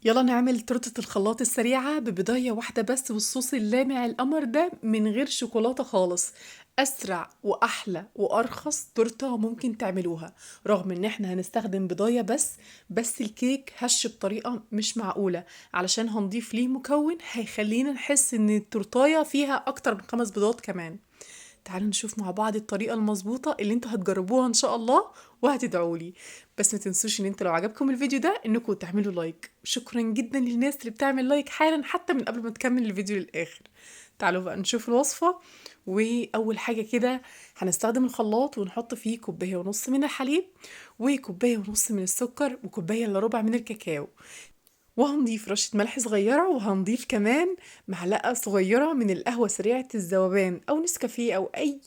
يلا نعمل تورتة الخلاط السريعة ببضاية واحدة بس والصوص اللامع القمر ده من غير شوكولاتة خالص. أسرع وأحلى وأرخص تورتة ممكن تعملوها، رغم إن احنا هنستخدم بضاية بس الكيك هش بطريقة مش معقولة، علشان هنضيف ليه مكون هيخلينا نحس إن التورتاية فيها أكتر من 5 بيضات كمان. تعالوا نشوف مع بعض الطريقة المظبوطة اللي انتوا هتجربوها ان شاء الله وهتدعولي. بس ما تنسوش ان انتوا لو عجبكم الفيديو ده انكم تعملوا لايك. شكرا جدا للناس اللي بتعمل لايك حالا حتى من قبل ما تكمل الفيديو للآخر. تعالوا بقى نشوف الوصفة. وأول حاجة كده هنستخدم الخلاط ونحط فيه كوباية ونص من الحليب، وكوباية ونص من السكر، وكوباية الا ربع من الكاكاو، وهنضيف رشة ملح صغيرة، وهنضيف كمان معلقة صغيرة من القهوة سريعة الذوبان أو نسكافيه أو أي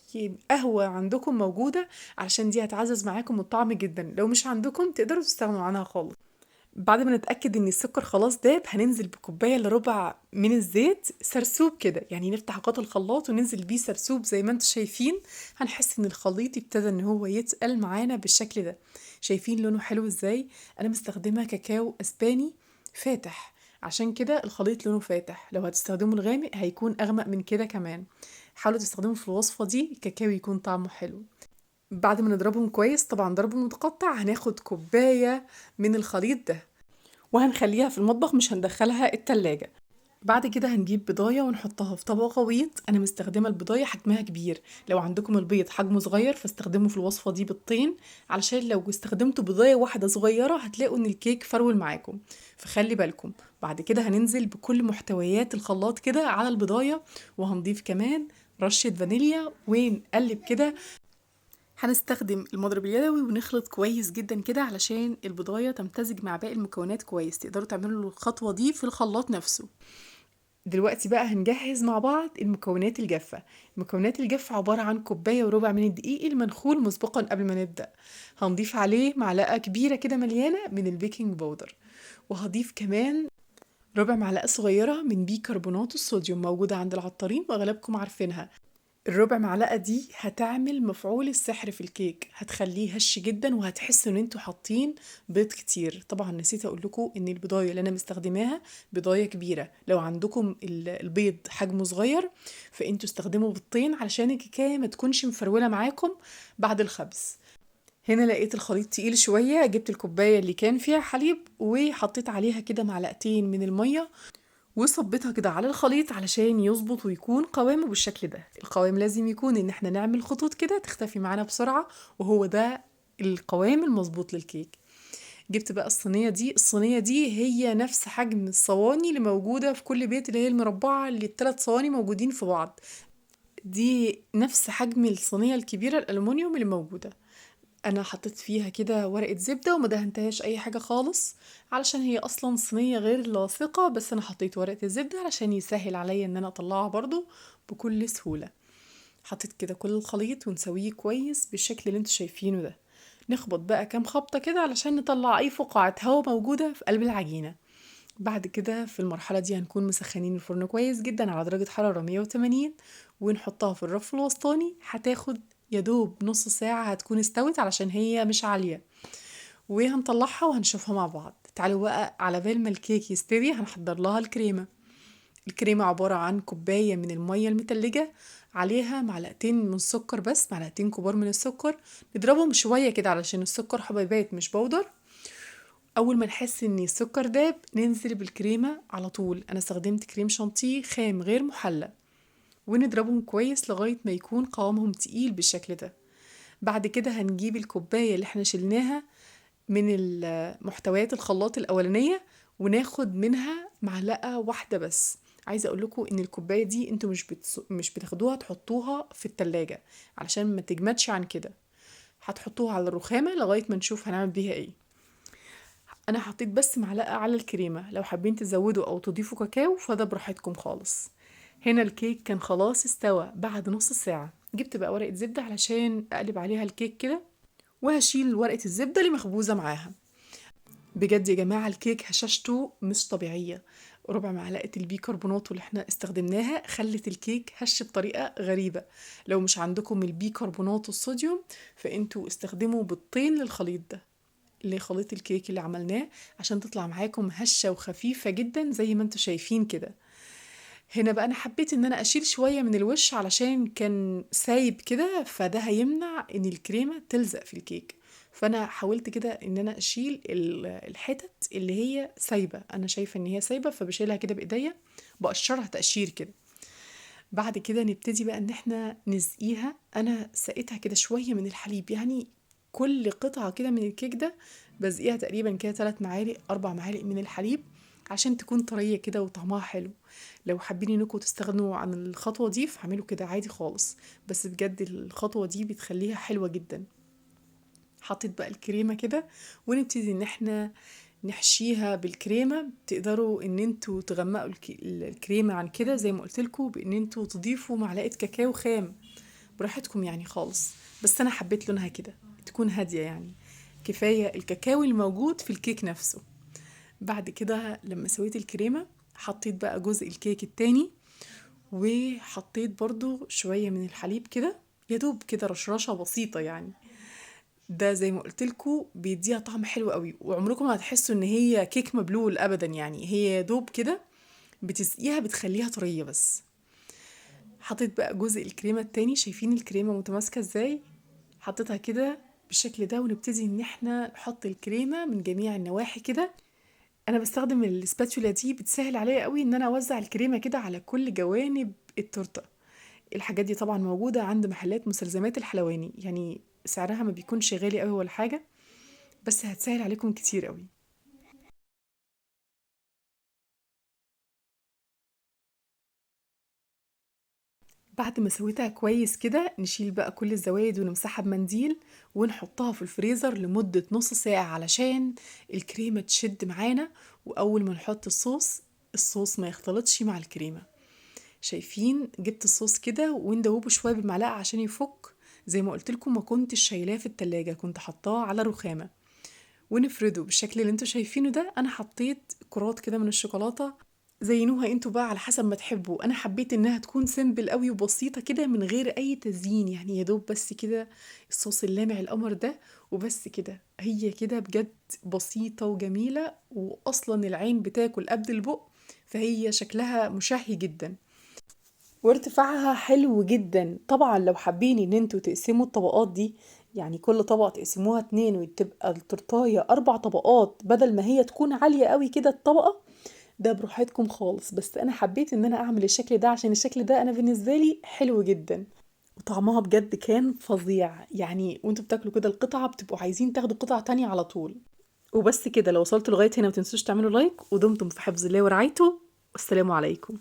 قهوة عندكم موجودة، علشان دي هتعزز معاكم الطعم جدا. لو مش عندكم تقدروا تستغنوا عنها خالص. بعد ما نتأكد ان السكر خلاص داب هننزل بكوباية الا ربع من الزيت سرسوب كده، يعني نفتح غطا الخلاط وننزل بيه سرسوب زي ما انتم شايفين. هنحس ان الخليط ابتدى ان هو يتقل معانا بالشكل ده. شايفين لونه حلو ازاي؟ انا مستخدمة كاكاو اسباني فاتح، عشان كده الخليط لونه فاتح. لو هتستخدموا الغامق هيكون اغمق من كده كمان. حاولوا تستخدموا في الوصفة دي الكاكاو يكون طعمه حلو. بعد ما نضربهم كويس، طبعا ضرب متقطع، هناخد كوباية من الخليط ده وهنخليها في المطبخ، مش هندخلها التلاجة. بعد كده هنجيب بضاية ونحطها في طبق غويط. انا مستخدمة البضاية حجمها كبير، لو عندكم البيض حجمه صغير فاستخدموا في الوصفة دي بيضتين، علشان لو استخدمتوا بضاية واحدة صغيرة هتلاقوا ان الكيك فرول معاكم، فخلي بالكم. بعد كده هننزل بكل محتويات الخلاط كده على البضاية، وهنضيف كمان رشة فانيليا ونقلب كده. هنستخدم المضرب اليدوي ونخلط كويس جدا كده علشان البضاية تمتزج مع باقي المكونات كويس. تقدروا تعملوا الخطوة دي في الخلاط نفسه. دلوقتي بقى هنجهز مع بعض المكونات الجافة. المكونات الجافة عبارة عن كوباية وربع من الدقيق المنخول مسبقا قبل ما نبدأ. هنضيف عليه معلقة كبيرة كده مليانة من البيكنج باودر، وهضيف كمان ربع معلقة صغيرة من بيكربونات الصوديوم موجودة عند العطارين وأغلبكم عارفينها. الربع معلقة دي هتعمل مفعول السحر في الكيك، هتخليه هش جدا وهتحسوا ان انتوا حاطين بيض كتير. طبعا نسيت اقول لكم ان البضايه اللي انا مستخدماها بضايه كبيره، لو عندكم البيض حجمه صغير فانتوا استخدموا بيضتين علشان الكيكايه ما تكونش مفروله معاكم بعد الخبز. هنا لقيت الخليط تقيل شويه، جبت الكوبايه اللي كان فيها حليب وحطيت عليها كده معلقتين من الميه، وصبيتها كده على الخليط علشان يظبط ويكون قوامه بالشكل ده. القوام لازم يكون ان احنا نعمل خطوط كده تختفي معانا بسرعة، وهو ده القوام المظبوط للكيك. جبت بقى الصينية دي هي نفس حجم الصواني اللي موجودة في كل بيت، اللي هي المربعة اللي ال3 صواني موجودين في بعض. دي نفس حجم الصينية الكبيرة الألمونيوم اللي موجودة. انا حطيت فيها كده ورقة زبدة وما دهنتهاش اي حاجة خالص، علشان هي اصلا صينية غير لاصقة، بس انا حطيت ورقة الزبدة علشان يسهل عليا ان انا اطلعها برضو بكل سهولة. حطيت كده كل الخليط ونسويه كويس بالشكل اللي انتوا شايفينه ده. نخبط بقى كام خبطة كده علشان نطلع اي فقاعة هواء موجودة في قلب العجينة. بعد كده في المرحلة دي هنكون مسخنين الفرن كويس جدا على درجة حرارة 180، ونحطها في الرف الوسطاني. هتاخد يدوب نص ساعة هتكون استوت علشان هي مش عالية، وهنطلعها وهنشوفها مع بعض. تعالوا بقى على بال ما الكيك يستوي هنحضر لها الكريمة. الكريمة عبارة عن كوباية من المية المتلجة، عليها معلقتين من السكر، بس معلقتين كبار من السكر. نضربهم شوية كده علشان السكر حبيبات مش بودر. اول ما نحس ان السكر داب ننزل بالكريمه على طول. انا استخدمت كريم شانتيه خام غير محلى، ونضربهم كويس لغايه ما يكون قوامهم تقيل بالشكل ده. بعد كده هنجيب الكوبايه اللي احنا شلناها من محتويات الخلاط الاولانيه، وناخد منها معلقه واحده بس. عايزه اقول لكم ان الكوبايه دي انتوا مش بتاخدوها تحطوها في التلاجة علشان ما تجمدش عن كده. هتحطوها على الرخامه لغايه ما نشوف هنعمل بيها ايه. انا حطيت بس معلقة على الكريمة، لو حابين تزودوا او تضيفوا كاكاو فده براحتكم خالص. هنا الكيك كان خلاص استوى بعد نص ساعة. جبت بقى ورقة زبدة علشان اقلب عليها الكيك كده، وهشيل ورقة الزبدة اللي مخبوزة معاها. بجد يا جماعة الكيك هشاشته مش طبيعية. ربع معلقة البيكربونات اللي احنا استخدمناها خلت الكيك هش بطريقة غريبة. لو مش عندكم البيكربونات الصوديوم فانتوا استخدموا بيضتين للخليط ده. لخليط الكيك اللي عملناه عشان تطلع معاكم هشة وخفيفة جدا زي ما انتوا شايفين كده. هنا بقى انا حبيت ان انا اشيل شوية من الوش علشان كان سايب كده، فده هيمنع ان الكريمة تلزق في الكيك. فانا حاولت كده ان انا اشيل الحتت اللي هي سايبة، انا شايفة ان هي سايبة فبشيلها كده بايديا، بقشرها تقشير كده. بعد كده نبتدي بقى ان احنا نسقيها. انا سقيتها كده شوية من الحليب، يعني كل قطعة كده من الكيك ده بسقيها تقريبا كده 3 معالق 4 معالق من الحليب عشان تكون طرية كده وطعمها حلو. لو حابين انكم تستغنوا عن الخطوة دي فاعملوا كده عادي خالص، بس بجد الخطوة دي بتخليها حلوة جدا. حطيت بقى الكريمة كده ونبتدي ان احنا نحشيها بالكريمة. تقدروا ان انتوا تغمقوا الكريمة عن كده زي ما قلتلكوا بان انتوا تضيفوا معلقة كاكاو خام، براحتكم يعني خالص. بس انا حبيت لونها كده تكون هادية يعني، كفاية الكاكاو الموجود في الكيك نفسه. بعد كده لما سويت الكريمة حطيت بقى جزء الكيك التاني، وحطيت برضو شوية من الحليب كده، يدوب كده رشرشة بسيطة يعني. ده زي ما قلتلكوا بيديها طعم حلو قوي، وعمركم ما هتحسوا ان هي كيك مبلول ابدا، يعني هي يا دوب كده بتسقيها بتخليها طرية بس. حطيت بقى جزء الكريمة التاني، شايفين الكريمة متماسكة ازاي؟ حطيتها كده بالشكل ده، ونبتدي ان احنا نحط الكريمة من جميع النواحي كده. انا بستخدم السباتولا دي، بتسهل عليا قوي ان انا اوزع الكريمة كده على كل جوانب التورتة. الحاجات دي طبعا موجودة عند محلات مستلزمات الحلواني، يعني سعرها ما بيكونش غالي قوي ولا حاجة، بس هتسهل عليكم كتير قوي. بعد ما سويتها كويس كده نشيل بقى كل الزوايد ونمسحها بمنديل، ونحطها في الفريزر لمدة نص ساعة علشان الكريمة تشد معانا. وأول ما نحط الصوص ما يختلطش مع الكريمة. شايفين جبت الصوص كده وندوبه شوية بالمعلقة عشان يفك. زي ما قلت لكم ما كنتش شايلاه في التلاجة، كنت حطاه على رخامة. ونفرده بالشكل اللي انتوا شايفينه ده. انا حطيت كرات كده من الشوكولاتة، زينوها انتوا بقى على حسب ما تحبوا. انا حبيت انها تكون سيمبل قوي وبسيطة كده من غير اي تزيين، يعني يا دوب بس كده الصوص اللامع القمر ده وبس كده. هي كده بجد بسيطة وجميلة، واصلا العين بتاكل قبل البق، فهي شكلها مشهي جدا وارتفاعها حلو جدا. طبعا لو حابين ان انتوا تقسموا الطبقات دي، يعني كل طبقة تقسموها 2 وتبقى التورتاية 4 طبقات بدل ما هي تكون عالية قوي كده الطبقة، ده براحتكم خالص. بس انا حبيت ان انا اعمل الشكل ده عشان الشكل ده انا بالنسبة لي حلو جدا. وطعمها بجد كان فظيع يعني، وانتوا بتاكلوا كده القطعة بتبقوا عايزين تاخدوا قطعة تانية على طول. وبس كده، لو وصلتوا لغاية هنا متنسوش تعملوا لايك، ودمتم في حفظ الله ورعايته، والسلام عليكم.